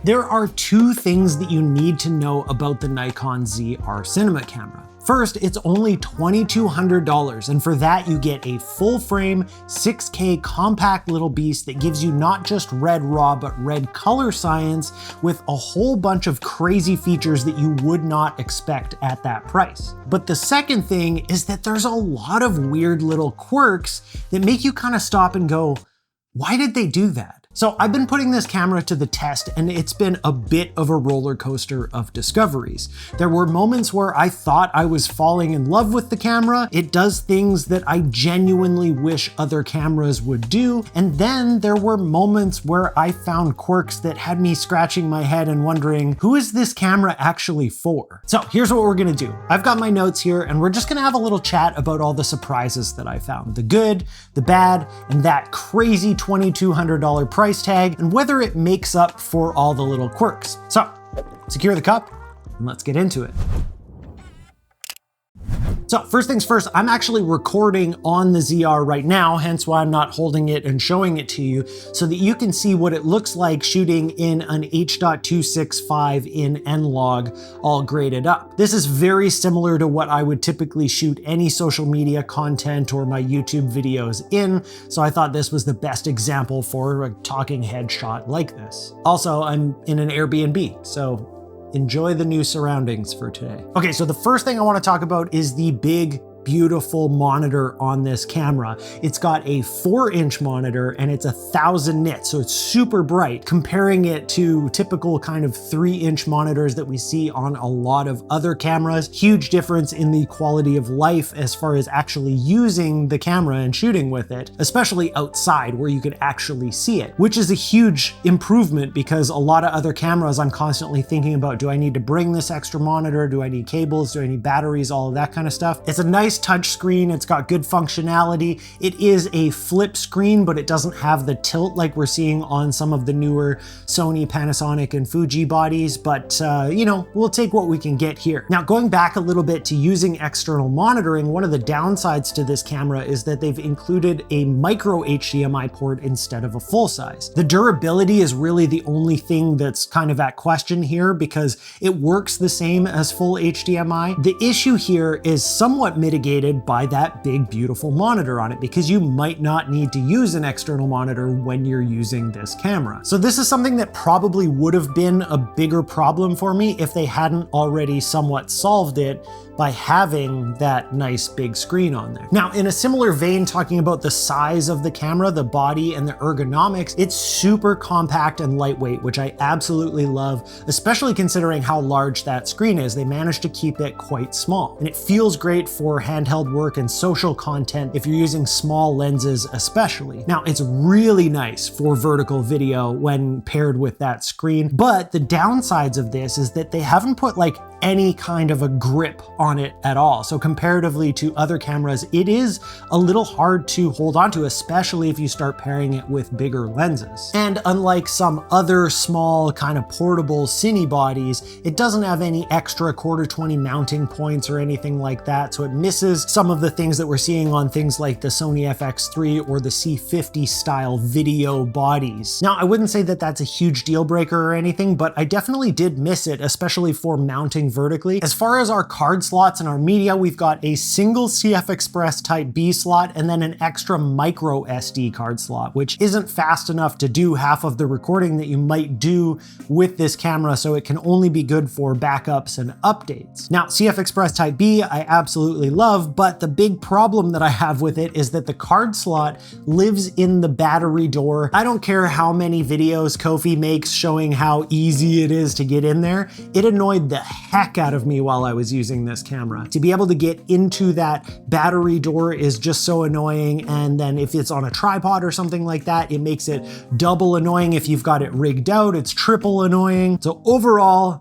There are two things that you need to know about the Nikon ZR cinema camera. First, it's only $2,200, and for that you get a full-frame 6K compact little beast that gives you not just red RAW, but red color science with a whole bunch of crazy features that you would not expect at that price. But the second thing is that there's a lot of weird little quirks that make you kind of stop and go, why did they do that? So I've been putting this camera to the test, and it's been a bit of a roller coaster of discoveries. There were moments where I thought I was falling in love with the camera. It does things that I genuinely wish other cameras would do. And then there were moments where I found quirks that had me scratching my head and wondering, who is this camera actually for? So here's what we're gonna do. I've got my notes here, and we're just gonna have a little chat about all the surprises that I found. The good, the bad, and that crazy $2,200 price tag, and whether it makes up for all the little quirks. So, secure the cup, and let's get into it. So first things first, I'm actually recording on the ZR right now, hence why I'm not holding it and showing it to you, so that you can see what it looks like shooting in an H.265 in N-Log all graded up. This is very similar to what I would typically shoot any social media content or my YouTube videos in, so I thought this was the best example for a talking head shot like this. Also, I'm in an Airbnb, so enjoy the new surroundings for today. Okay, so the first thing I want to talk about is the big, beautiful monitor on this camera. It's got a 4-inch monitor and it's 1,000 nits, so it's super bright. Comparing it to typical kind of 3-inch monitors that we see on a lot of other cameras, huge difference in the quality of life as far as actually using the camera and shooting with it, especially outside where you could actually see it, which is a huge improvement because a lot of other cameras I'm constantly thinking about, do I need to bring this extra monitor? Do I need cables? Do I need batteries? All of that kind of stuff. It's a nice touch screen. It's got good functionality. It is a flip screen, but it doesn't have the tilt like we're seeing on some of the newer Sony, Panasonic, and Fuji bodies, but you know, we'll take what we can get here. Now, going back a little bit to using external monitoring, one of the downsides to this camera is that they've included a micro HDMI port instead of a full size. The durability is really the only thing that's kind of at question here because it works the same as full HDMI. The issue here is somewhat mitigated by that big, beautiful monitor on it because you might not need to use an external monitor when you're using this camera. So this is something that probably would have been a bigger problem for me if they hadn't already somewhat solved it by having that nice big screen on there. Now, in a similar vein, talking about the size of the camera, the body, and the ergonomics, it's super compact and lightweight, which I absolutely love, especially considering how large that screen is. They managed to keep it quite small. And it feels great for handheld work and social content if you're using small lenses especially. Now, it's really nice for vertical video when paired with that screen, but the downsides of this is that they haven't put like any kind of a grip on it at all. So comparatively to other cameras, it is a little hard to hold onto, especially if you start pairing it with bigger lenses. And unlike some other small kind of portable cine bodies, it doesn't have any extra 1/4-20 mounting points or anything like that. So it misses some of the things that we're seeing on things like the Sony FX3 or the C50 style video bodies. Now, I wouldn't say that that's a huge deal breaker or anything, but I definitely did miss it, especially for mounting vertically. As far as our card slots and our media, we've got a single CF Express Type B slot and then an extra micro SD card slot, which isn't fast enough to do half of the recording that you might do with this camera, so it can only be good for backups and updates. Now, CF Express Type B, I absolutely love, but the big problem that I have with it is that the card slot lives in the battery door. I don't care how many videos Kofi makes showing how easy it is to get in there. It annoyed the heck out of me while I was using this camera. To be able to get into that battery door is just so annoying, and then if it's on a tripod or something like that, it makes it double annoying. If you've got it rigged out, it's triple annoying. So overall,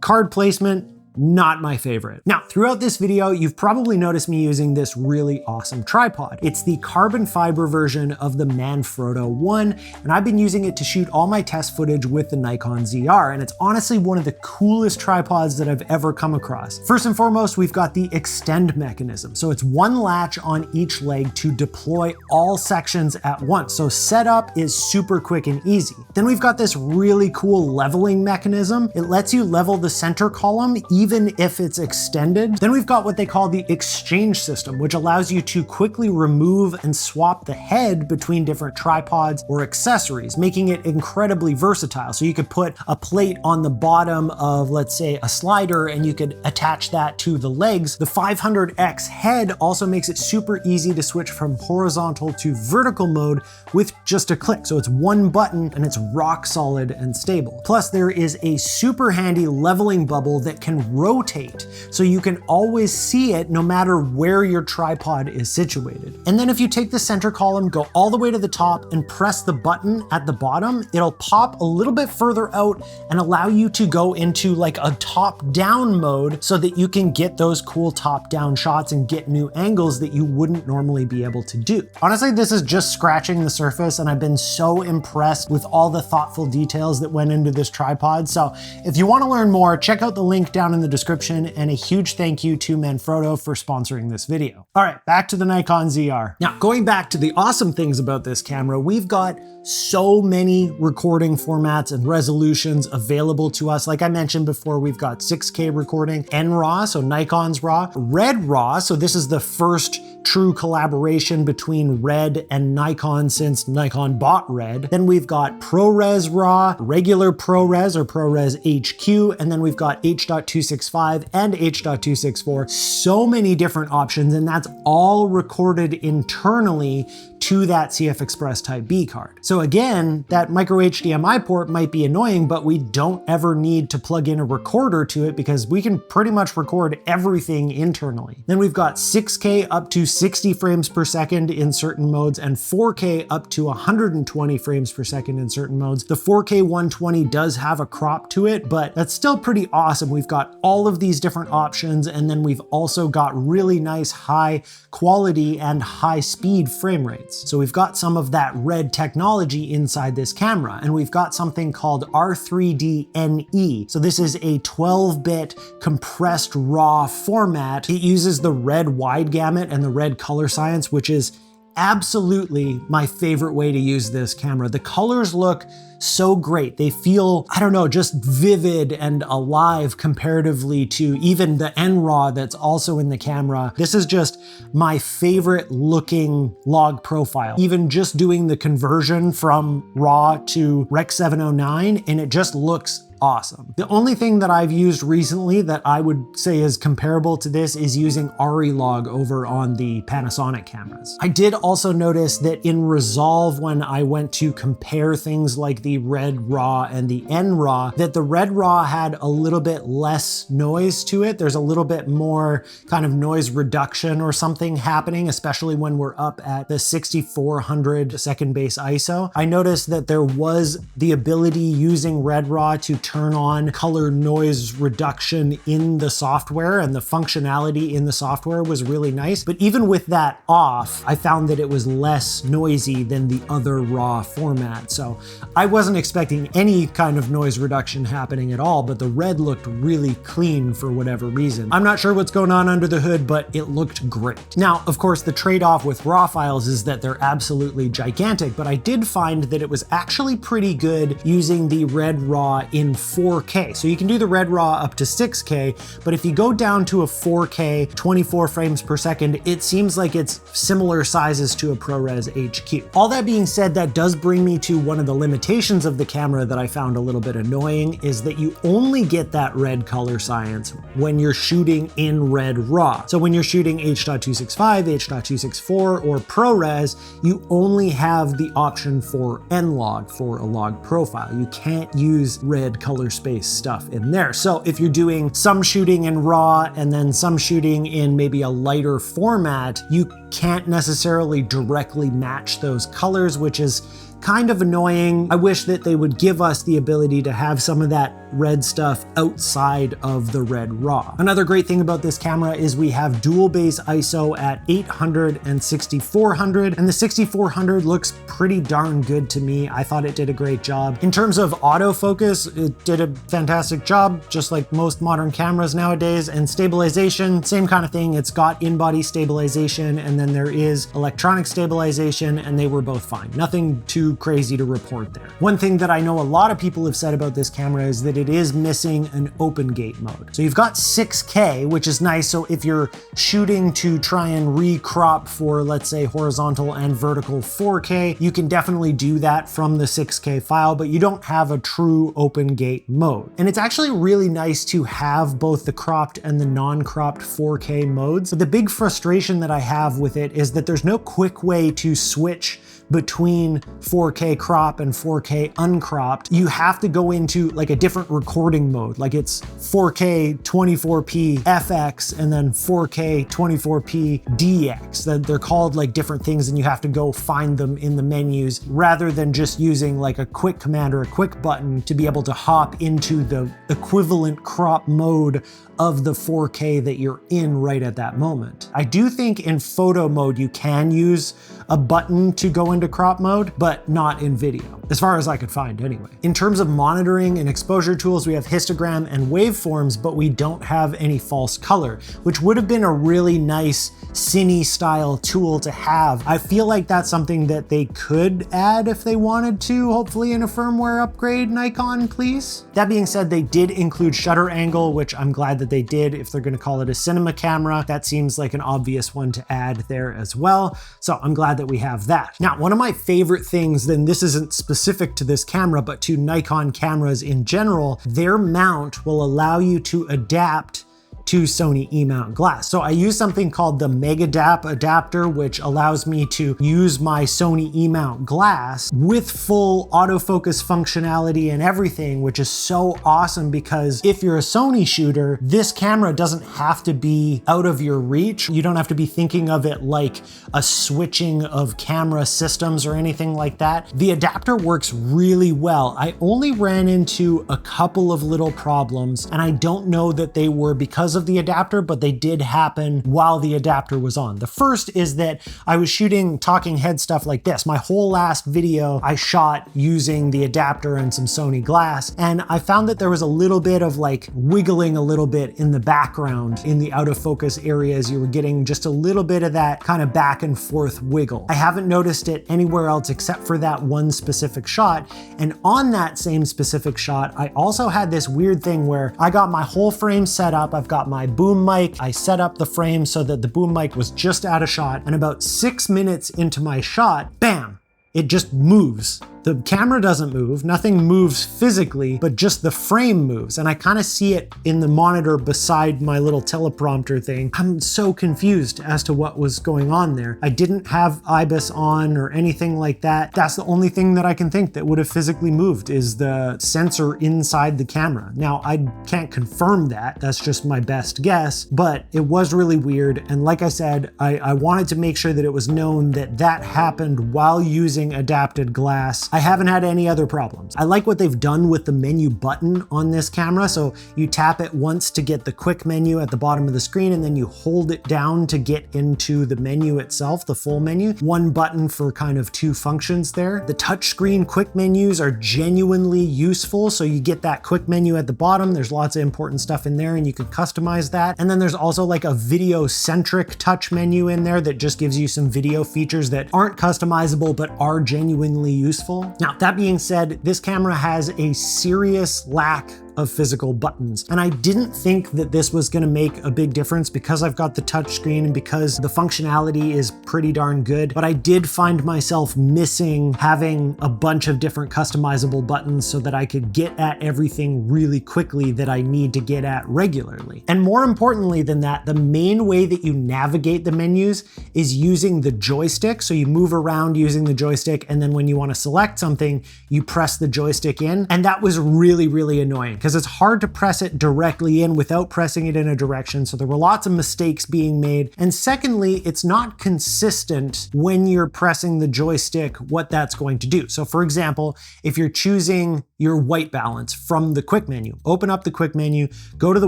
card placement, not my favorite. Now, throughout this video, you've probably noticed me using this really awesome tripod. It's the carbon fiber version of the Manfrotto 1, and I've been using it to shoot all my test footage with the Nikon ZR, and it's honestly one of the coolest tripods that I've ever come across. First and foremost, we've got the extend mechanism. So it's one latch on each leg to deploy all sections at once. So setup is super quick and easy. Then we've got this really cool leveling mechanism. It lets you level the center column even if it's extended. Then we've got what they call the exchange system, which allows you to quickly remove and swap the head between different tripods or accessories, making it incredibly versatile. So you could put a plate on the bottom of, let's say, a slider, and you could attach that to the legs. The 500X head also makes it super easy to switch from horizontal to vertical mode with just a click. So it's one button and it's rock solid and stable. Plus there is a super handy leveling bubble that can rotate, so you can always see it no matter where your tripod is situated. And then if you take the center column, go all the way to the top and press the button at the bottom, it'll pop a little bit further out and allow you to go into like a top-down mode so that you can get those cool top-down shots and get new angles that you wouldn't normally be able to do. Honestly, this is just scratching the surface, and I've been so impressed with all the thoughtful details that went into this tripod. So if you want to learn more, check out the link down in the description, and a huge thank you to Manfrotto for sponsoring this video. All right, back to the Nikon ZR. Now, going back to the awesome things about this camera, we've got so many recording formats and resolutions available to us. Like I mentioned before, we've got 6K recording, NRAW, so Nikon's RAW, Red RAW, so this is the first true collaboration between Red and Nikon since Nikon bought Red. Then we've got ProRes RAW, regular ProRes or ProRes HQ, and then we've got H.265 and H.264. So many different options, and that's all recorded internally to that CF Express Type B card. So again, that micro HDMI port might be annoying, but we don't ever need to plug in a recorder to it because we can pretty much record everything internally. Then we've got 6K up to 60 frames per second in certain modes and 4K up to 120 frames per second in certain modes. The 4K 120 does have a crop to it, but that's still pretty awesome. We've got all of these different options, and then we've also got really nice high quality and high speed frame rates. So we've got some of that Red technology inside this camera, and we've got something called R3D-NE. So this is a 12-bit compressed RAW format. It uses the Red wide gamut and the Red color science, which is absolutely my favorite way to use this camera. The colors look so great. They feel, I don't know, just vivid and alive comparatively to even the NRAW that's also in the camera. This is just my favorite looking log profile. Even just doing the conversion from RAW to Rec 709, and it just looks awesome. The only thing that I've used recently that I would say is comparable to this is using ARRILOG over on the Panasonic cameras. I did also notice that in Resolve, when I went to compare things like the Red RAW and the NRAW, that the Red RAW had a little bit less noise to it. There's a little bit more kind of noise reduction or something happening, especially when we're up at the 6400 second base ISO. I noticed that there was the ability using Red RAW to turn on color noise reduction in the software, and the functionality in the software was really nice. But even with that off, I found that it was less noisy than the other RAW format. So I wasn't expecting any kind of noise reduction happening at all, but the Red looked really clean for whatever reason. I'm not sure what's going on under the hood, but it looked great. Now, of course, the trade-off with RAW files is that they're absolutely gigantic, but I did find that it was actually pretty good using the Red RAW in 4K. So you can do the Red RAW up to 6K, but if you go down to a 4K 24 frames per second, it seems like it's similar sizes to a ProRes HQ. All that being said, that does bring me to one of the limitations of the camera that I found a little bit annoying, is that you only get that Red color science when you're shooting in Red RAW. So when you're shooting H.265, H.264, or ProRes, you only have the option for N-Log, for a log profile. You can't use Red color space stuff in there. So if you're doing some shooting in RAW and then some shooting in maybe a lighter format, you can't necessarily directly match those colors, which is kind of annoying. I wish that they would give us the ability to have some of that red stuff outside of the red raw. Another great thing about this camera is we have dual base ISO at 800 and 6400, and the 6400 looks pretty darn good to me. I thought it did a great job. In terms of autofocus, it did a fantastic job, just like most modern cameras nowadays. And stabilization, same kind of thing. It's got in-body stabilization, and then there is electronic stabilization, and they were both fine. Nothing too crazy to report there. One thing that I know a lot of people have said about this camera is that it is missing an open gate mode. So you've got 6K, which is nice. So if you're shooting to try and recrop for, let's say, horizontal and vertical 4K, you can definitely do that from the 6K file, but you don't have a true open gate mode. And it's actually really nice to have both the cropped and the non-cropped 4K modes. But the big frustration that I have with it is that there's no quick way to switch between 4K crop and 4K uncropped. You have to go into like a different recording mode. Like it's 4K 24p FX and then 4K 24p DX. They're called like different things, and you have to go find them in the menus rather than just using like a quick command or a quick button to be able to hop into the equivalent crop mode of the 4K that you're in right at that moment. I do think in photo mode you can use a button to go into crop mode, but not in video, as far as I could find anyway. In terms of monitoring and exposure tools, we have histogram and waveforms, but we don't have any false color, which would have been a really nice cine style tool to have. I feel like that's something that they could add if they wanted to, hopefully in a firmware upgrade, Nikon, please. That being said, they did include shutter angle, which I'm glad that they did. If they're gonna call it a cinema camera, that seems like an obvious one to add there as well. So I'm glad that we have that. Now, one of my favorite things, then this isn't specific to this camera, but to Nikon cameras in general, their mount will allow you to adapt to Sony E-mount glass. So I use something called the Megadap adapter, which allows me to use my Sony E-mount glass with full autofocus functionality and everything, which is so awesome because if you're a Sony shooter, this camera doesn't have to be out of your reach. You don't have to be thinking of it like a switching of camera systems or anything like that. The adapter works really well. I only ran into a couple of little problems, and I don't know that they were because of the adapter, but they did happen while the adapter was on. The first is that I was shooting talking head stuff like this. My whole last video I shot using the adapter and some Sony glass, and I found that there was a little bit of like wiggling a little bit in the background in the out of focus areas. You were getting just a little bit of that kind of back and forth wiggle. I haven't noticed it anywhere else except for that one specific shot. And on that same specific shot, I also had this weird thing where I got my whole frame set up. I've got my boom mic. I set up the frame so that the boom mic was just out of shot, and about 6 minutes into my shot, bam, it just moves. The camera doesn't move, nothing moves physically, but just the frame moves. And I kind of see it in the monitor beside my little teleprompter thing. I'm so confused as to what was going on there. I didn't have IBIS on or anything like that. That's the only thing that I can think that would have physically moved is the sensor inside the camera. Now, I can't confirm that. That's just my best guess, but it was really weird. And like I said, I wanted to make sure that it was known that that happened while using adapted glass. I haven't had any other problems. I like what they've done with the menu button on this camera. So you tap it once to get the quick menu at the bottom of the screen, and then you hold it down to get into the menu itself, the full menu. One button for kind of two functions there. The touchscreen quick menus are genuinely useful. So you get that quick menu at the bottom. There's lots of important stuff in there and you can customize that. And then there's also like a video centric touch menu in there that just gives you some video features that aren't customizable but are genuinely useful. Now, that being said, this camera has a serious lack of physical buttons. And I didn't think that this was gonna make a big difference because I've got the touchscreen and because the functionality is pretty darn good, but I did find myself missing having a bunch of different customizable buttons so that I could get at everything really quickly that I need to get at regularly. And more importantly than that, the main way that you navigate the menus is using the joystick. So you move around using the joystick, and then when you wanna select something, you press the joystick in. And that was really, really annoying because it's hard to press it directly in without pressing it in a direction. So there were lots of mistakes being made. And secondly, it's not consistent when you're pressing the joystick what that's going to do. So for example, if you're choosing your white balance from the quick menu, open up the quick menu, go to the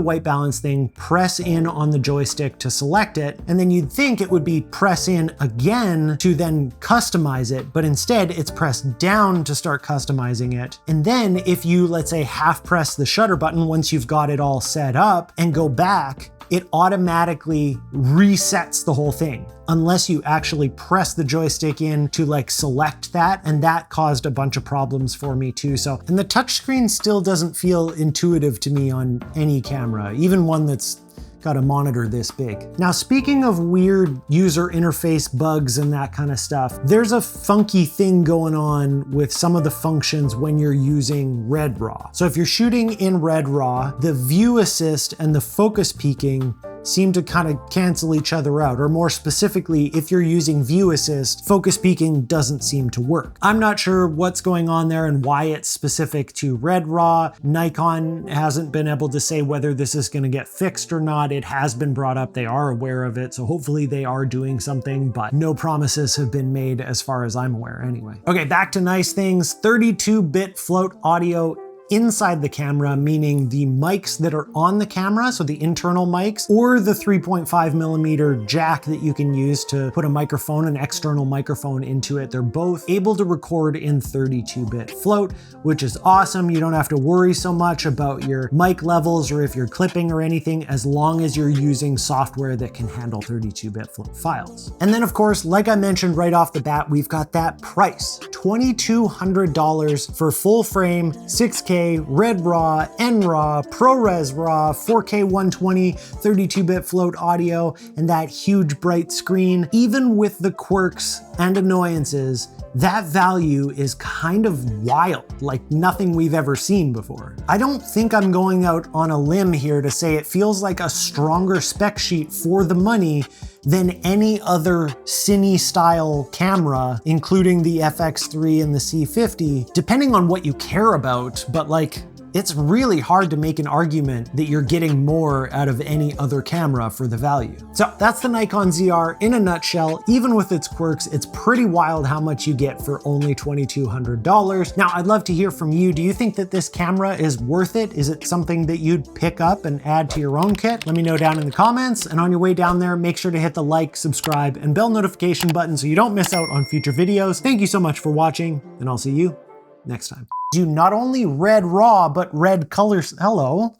white balance thing, press in on the joystick to select it, and then you'd think it would be press in again to then customize it, but instead it's press down to start customizing it. And then if you, let's say, half press the shutter button once you've got it all set up and go back, it automatically resets the whole thing unless you actually press the joystick in to like select that. And that caused a bunch of problems for me too. So, and the touchscreen still doesn't feel intuitive to me on any camera, even one that's got a monitor this big. Now, speaking of weird user interface bugs and that kind of stuff, there's a funky thing going on with some of the functions when you're using Red RAW. So if you're shooting in Red RAW, the view assist and the focus peaking seem to kind of cancel each other out, or more specifically, if you're using view assist, focus peaking doesn't seem to work. I'm not sure what's going on there and why it's specific to Red RAW. Nikon hasn't been able to say whether this is going to get fixed or not. It has been brought up, they are aware of it, so hopefully they are doing something, but no promises have been made as far as I'm aware anyway. Okay, back to nice things. 32-bit float audio inside the camera, meaning the mics that are on the camera, so the internal mics, or the 3.5mm jack that you can use to put a microphone, an external microphone into it. They're both able to record in 32-bit float, which is awesome. You don't have to worry so much about your mic levels or if you're clipping or anything, as long as you're using software that can handle 32-bit float files. And then of course, like I mentioned right off the bat, we've got that price, $2,200 for full frame, 6K, Red RAW, NRAW, ProRes RAW, 4K 120, 32-bit float audio, and that huge bright screen. Even with the quirks and annoyances, that value is kind of wild, like nothing we've ever seen before. I don't think I'm going out on a limb here to say it feels like a stronger spec sheet for the money than any other cine style camera, including the FX3 and the C50, depending on what you care about, but like, it's really hard to make an argument that you're getting more out of any other camera for the value. So that's the Nikon ZR in a nutshell. Even with its quirks, it's pretty wild how much you get for only $2,200. Now, I'd love to hear from you. Do you think that this camera is worth it? Is it something that you'd pick up and add to your own kit? Let me know down in the comments. And on your way down there, make sure to hit the like, subscribe, and bell notification button so you don't miss out on future videos. Thank you so much for watching, and I'll see you next time. Do not only Red RAW, but red colors. Hello.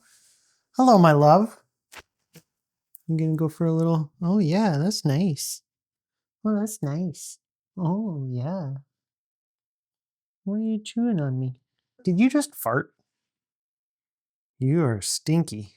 Hello, my love. I'm gonna go for a little, oh yeah, that's nice. Oh, that's nice. Oh yeah. What are you chewing on me? Did you just fart? You are stinky.